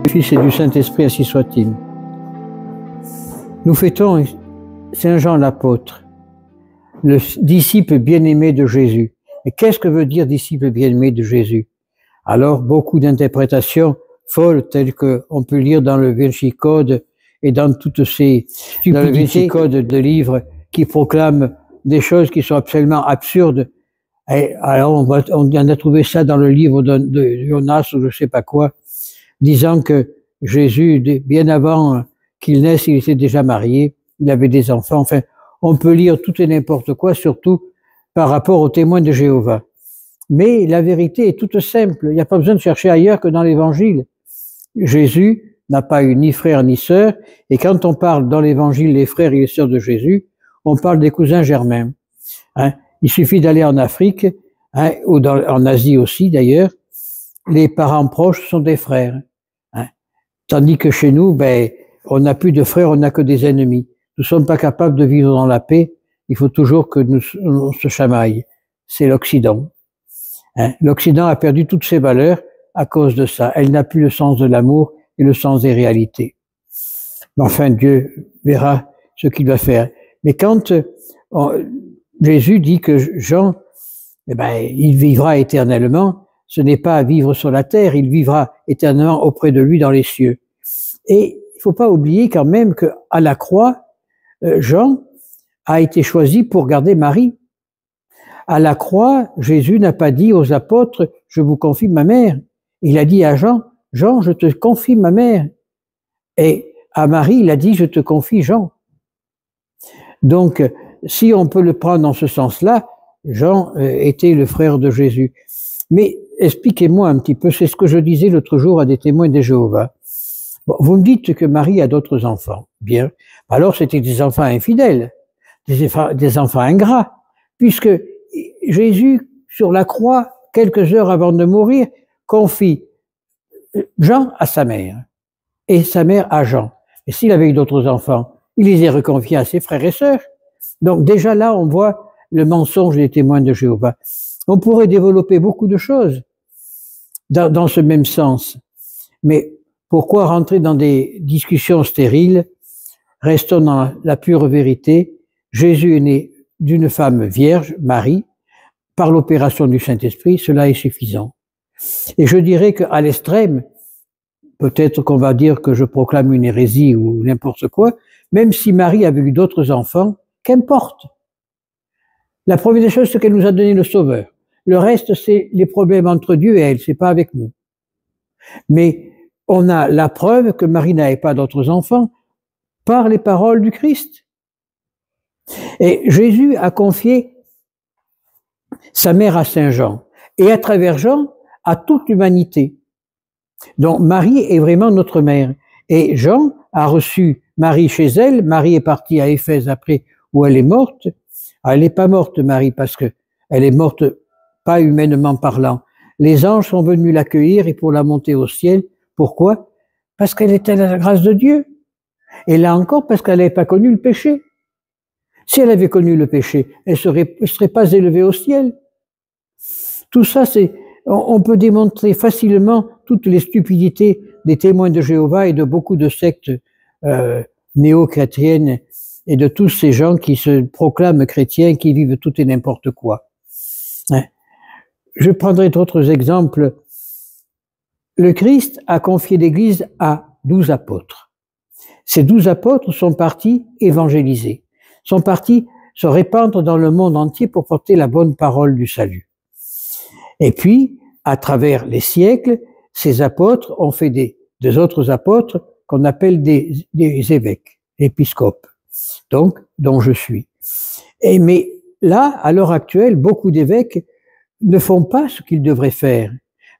Du Fils et du Saint-Esprit, ainsi soit-il. Nous fêtons Saint Jean l'apôtre, le disciple bien-aimé de Jésus. Et qu'est-ce que veut dire disciple bien-aimé de Jésus? Alors, beaucoup d'interprétations folles, telles qu'on peut lire dans le Vinci Code et dans toutes ces stupidités, dans le Vinci Code de livres qui proclament des choses qui sont absolument absurdes. Et alors, on en a trouvé ça dans le livre de Jonas ou je sais pas quoi, disant que Jésus, bien avant qu'il naisse, il était déjà marié, il avait des enfants. Enfin, on peut lire tout et n'importe quoi, surtout par rapport aux témoins de Jéhovah. Mais la vérité est toute simple. Il n'y a pas besoin de chercher ailleurs que dans l'Évangile. Jésus n'a pas eu ni frère ni sœur, et quand on parle dans l'Évangile les frères et les sœurs de Jésus, on parle des cousins germains. Hein? Il suffit d'aller en Afrique, hein, ou en Asie aussi d'ailleurs, les parents proches sont des frères. Hein? Tandis que chez nous, ben, on n'a plus de frères, on n'a que des ennemis. Nous ne sommes pas capables de vivre dans la paix, il faut toujours que on se chamaille. C'est l'Occident. Hein? L'Occident a perdu toutes ses valeurs à cause de ça. Elle n'a plus le sens de l'amour et le sens des réalités. Mais enfin, Dieu verra ce qu'il va faire. Mais quand Jésus dit que Jean, eh ben, il vivra éternellement, ce n'est pas à vivre sur la terre, il vivra éternellement auprès de lui dans les cieux. Et il ne faut pas oublier quand même qu'à la croix, Jean a été choisi pour garder Marie. À la croix, Jésus n'a pas dit aux apôtres, je vous confie ma mère. Il a dit à Jean, Jean, je te confie ma mère. Et à Marie, il a dit, je te confie Jean. Donc, si on peut le prendre dans ce sens-là, Jean était le frère de Jésus. Mais expliquez-moi un petit peu, c'est ce que je disais l'autre jour à des témoins de Jéhovah. Bon, vous me dites que Marie a d'autres enfants. Bien. Alors, c'était des enfants infidèles, des enfants ingrats, puisque Jésus, sur la croix, quelques heures avant de mourir, confie Jean à sa mère et sa mère à Jean. Et s'il avait eu d'autres enfants, il les a reconfiés à ses frères et sœurs. Donc déjà là, on voit le mensonge des témoins de Jéhovah. On pourrait développer beaucoup de choses dans ce même sens. Mais pourquoi rentrer dans des discussions stériles? Restons dans la pure vérité. Jésus est né d'une femme vierge, Marie, par l'opération du Saint-Esprit, cela est suffisant. Et je dirais qu'à l'extrême, peut-être qu'on va dire que je proclame une hérésie ou n'importe quoi, même si Marie avait eu d'autres enfants, qu'importe. La première des choses, c'est qu'elle nous a donné le Sauveur. Le reste, c'est les problèmes entre Dieu et elle, c'est pas avec nous. Mais on a la preuve que Marie n'avait pas d'autres enfants par les paroles du Christ. Et Jésus a confié sa mère à Saint Jean, et à travers Jean, à toute l'humanité. Donc Marie est vraiment notre mère. Et Jean a reçu Marie chez elle. Marie est partie à Éphèse après, où elle est morte. Elle n'est pas morte, Marie, parce que elle est morte pas humainement parlant. Les anges sont venus l'accueillir et pour la monter au ciel. Pourquoi? Parce qu'elle était à la grâce de Dieu. Et là encore, parce qu'elle n'avait pas connu le péché. Si elle avait connu le péché, elle ne serait pas élevée au ciel. Tout ça, on peut démontrer facilement toutes les stupidités des témoins de Jéhovah et de beaucoup de sectes néo-chrétiennes et de tous ces gens qui se proclament chrétiens, qui vivent tout et n'importe quoi. Hein? Je prendrai d'autres exemples. Le Christ a confié l'Église à 12 apôtres. Ces 12 apôtres sont partis évangéliser, sont partis se répandre dans le monde entier pour porter la bonne parole du salut. Et puis, à travers les siècles, ces apôtres ont fait des autres apôtres qu'on appelle des évêques, épiscopes, donc dont je suis. Mais là, à l'heure actuelle, beaucoup d'évêques ne font pas ce qu'ils devraient faire.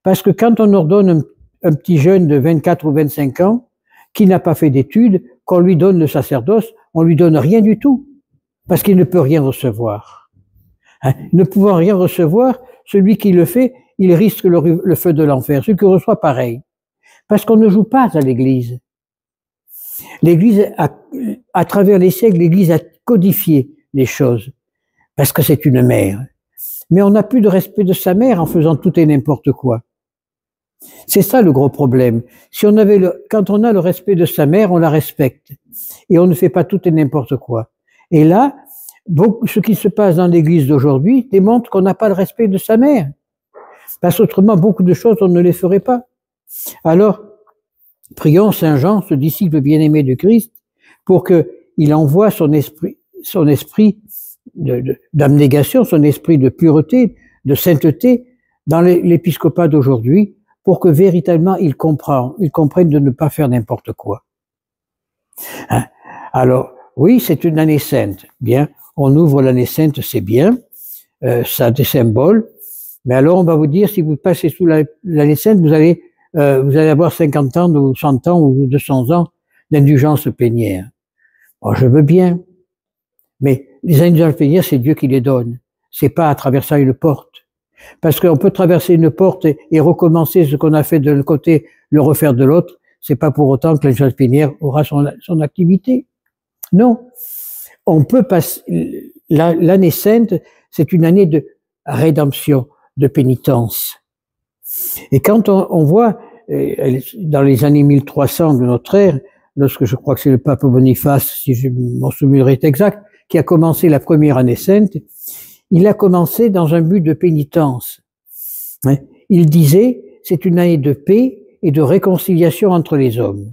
Parce que quand on ordonne un petit jeune de 24 ou 25 ans, qui n'a pas fait d'études, qu'on lui donne le sacerdoce, on lui donne rien du tout, parce qu'il ne peut rien recevoir. Hein? Ne pouvant rien recevoir, celui qui le fait, il risque le feu de l'enfer. Celui qui reçoit, pareil. Parce qu'on ne joue pas à l'Église. L'Église, à travers les siècles, l'Église a codifié les choses, parce que c'est une mère. Mais on n'a plus de respect de sa mère en faisant tout et n'importe quoi. C'est ça le gros problème. Si on avait quand on a le respect de sa mère, on la respecte. Et on ne fait pas tout et n'importe quoi. Et là, ce qui se passe dans l'église d'aujourd'hui démontre qu'on n'a pas le respect de sa mère. Parce qu'autrement, beaucoup de choses, on ne les ferait pas. Alors, prions Saint Jean, ce disciple bien-aimé de Christ, pour qu'il envoie son esprit d'abnégation, son esprit de pureté, de sainteté dans l'épiscopat d'aujourd'hui, pour que véritablement il comprenne de ne pas faire n'importe quoi. Hein? Alors, oui, c'est une année sainte. Bien, on ouvre l'année sainte, c'est bien, ça a des symboles. Mais alors, on va vous dire, si vous passez sous l'année sainte, vous allez avoir 50 ans, ou 100 ans, ou 200 ans d'indulgence plénière. Bon, je veux bien. Mais les indulgences plénières, c'est Dieu qui les donne. C'est pas à traverser une porte. Parce qu'on peut traverser une porte et recommencer ce qu'on a fait de l'un côté, le refaire de l'autre. C'est pas pour autant que l'indulgence plénière aura son activité. Non. On peut passer, l'année sainte, c'est une année de rédemption, de pénitence. Et quand on voit, dans les années 1300 de notre ère, lorsque je crois que c'est le pape Boniface, si mon souvenir est exact, qui a commencé la première année sainte, il a commencé dans un but de pénitence. Il disait, c'est une année de paix et de réconciliation entre les hommes.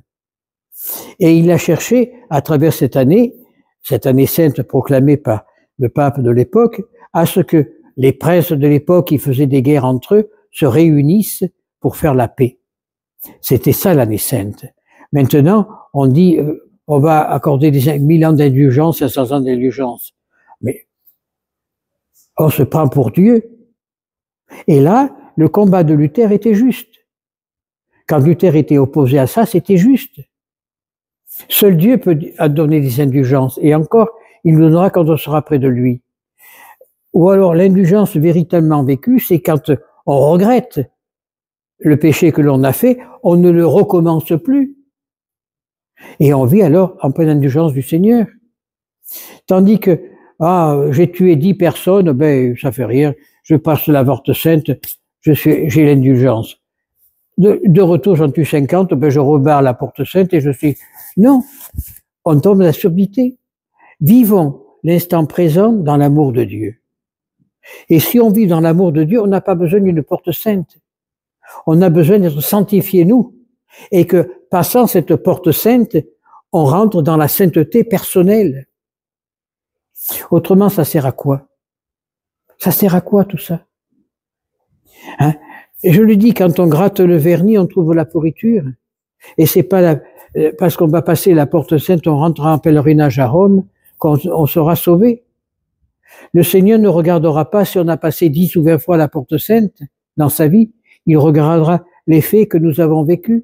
Et il a cherché, à travers cette année sainte proclamée par le pape de l'époque, à ce que les princes de l'époque qui faisaient des guerres entre eux se réunissent pour faire la paix. C'était ça l'année sainte. Maintenant, on dit, on va accorder 1000 ans d'indulgence, 500 ans d'indulgence. Mais on se prend pour Dieu. Et là, le combat de Luther était juste. Quand Luther était opposé à ça, c'était juste. Seul Dieu peut donner des indulgences. Et encore, il nous donnera quand on sera près de lui. Ou alors, l'indulgence véritablement vécue, c'est quand on regrette le péché que l'on a fait, on ne le recommence plus. Et on vit alors en pleine indulgence du Seigneur. Tandis que, j'ai tué 10 personnes, ben, ça fait rien, je passe la porte sainte, j'ai l'indulgence. De retour, j'en tue 50, ben, je rebarre la porte sainte et je suis... Non, on tombe dans la surdité. Vivons l'instant présent dans l'amour de Dieu. Et si on vit dans l'amour de Dieu, on n'a pas besoin d'une porte sainte. On a besoin d'être sanctifiés, nous. Et que, passant cette porte sainte, on rentre dans la sainteté personnelle. Autrement, ça sert à quoi? Ça sert à quoi, tout ça? Hein? Et je le dis, quand on gratte le vernis, on trouve la pourriture. Et c'est pas parce qu'on va passer la porte sainte, on rentrera en pèlerinage à Rome, qu'on sera sauvé. Le Seigneur ne regardera pas si on a passé 10 ou 20 fois la porte sainte dans sa vie. Il regardera les faits que nous avons vécus.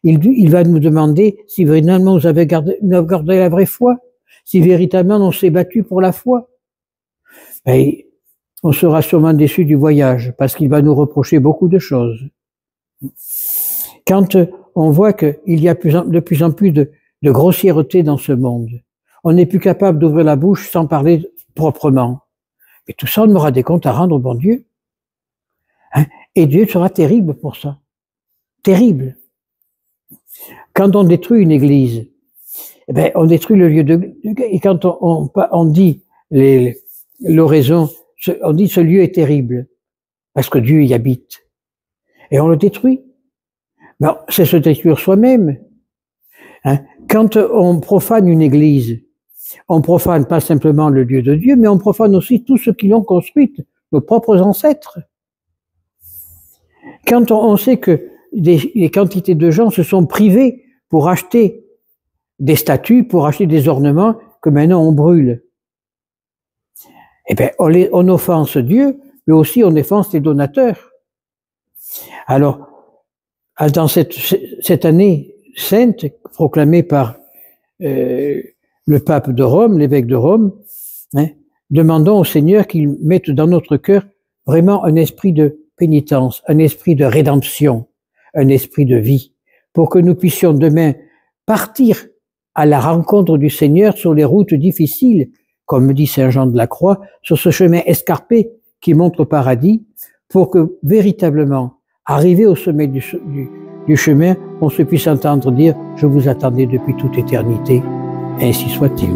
Il va nous demander si véritablement nous avons gardé la vraie foi, si véritablement on s'est battu pour la foi. Et on sera sûrement déçu du voyage, parce qu'il va nous reprocher beaucoup de choses. Quand on voit qu'il y a de plus en plus de grossièreté dans ce monde, on n'est plus capable d'ouvrir la bouche sans parler proprement. Mais tout ça, on aura des comptes à rendre au bon Dieu. Hein? Et Dieu sera terrible pour ça. Terrible. Quand on détruit une église, eh ben, on détruit le lieu et quand on dit l'oraison, on dit ce lieu est terrible, parce que Dieu y habite. Et on le détruit. Ben, c'est se détruire soi-même. Hein? Quand on profane une église, on profane pas simplement le lieu de Dieu, mais on profane aussi tous ceux qui l'ont construite, nos propres ancêtres. Quand on sait que des quantités de gens se sont privés pour acheter des statues, pour acheter des ornements que maintenant on brûle, eh bien, on offense Dieu, mais aussi on offense les donateurs. Alors, dans cette année sainte proclamée par le pape de Rome, l'évêque de Rome, hein, demandons au Seigneur qu'il mette dans notre cœur vraiment un esprit de pénitence, un esprit de rédemption, un esprit de vie, pour que nous puissions demain partir à la rencontre du Seigneur sur les routes difficiles, comme dit Saint Jean de la Croix, sur ce chemin escarpé qui montre au paradis, pour que véritablement, arrivé au sommet du chemin, on se puisse entendre dire « Je vous attendais depuis toute éternité, ainsi soit-il ».